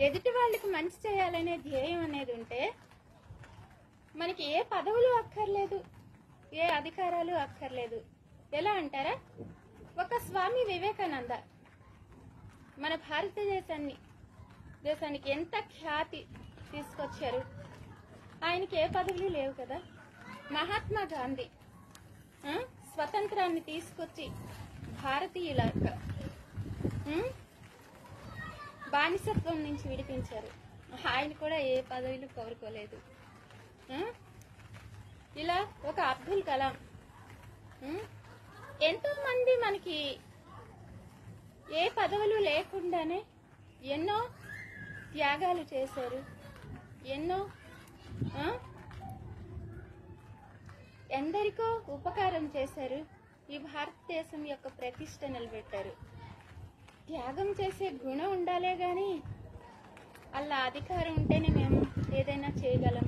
ఎదుటి వాళ్ళకి మంచి చేయాలనే ధ్యేయం అనేది ఉంటే మనకి ఏ పదవులు అక్కర్లేదు, ఏ అధికారాలు అక్కర్లేదు. ఎలా అంటారా? ఒక స్వామి వివేకానంద మన భారతదేశానికి ఎంత ఖ్యాతి తీసుకొచ్చారు. ఆయనకి ఏ పదవులు లేవు కదా. మహాత్మా గాంధీ స్వతంత్రాన్ని తీసుకొచ్చి భారతీయుల బానిసత్వం నుంచి విడిపించారు. ఆయన కూడా ఏ పదవులు కోరుకోలేదు. ఇలా ఒక అబ్దుల్ కలాం, ఎంతో మంది మనకి ఏ పదవులు లేకుండానే ఎన్నో త్యాగాలు చేశారు, ఎన్నో ఎందరికో ఉపకారం చేశారు. ఈ భారతదేశం యొక్క ప్రతిష్ట నిలబెట్టారు. త్యాగం చేసే గుణం ఉండాలే గాని అలా అధికారం ఉంటేనే మేము ఏదైనా చేయగలం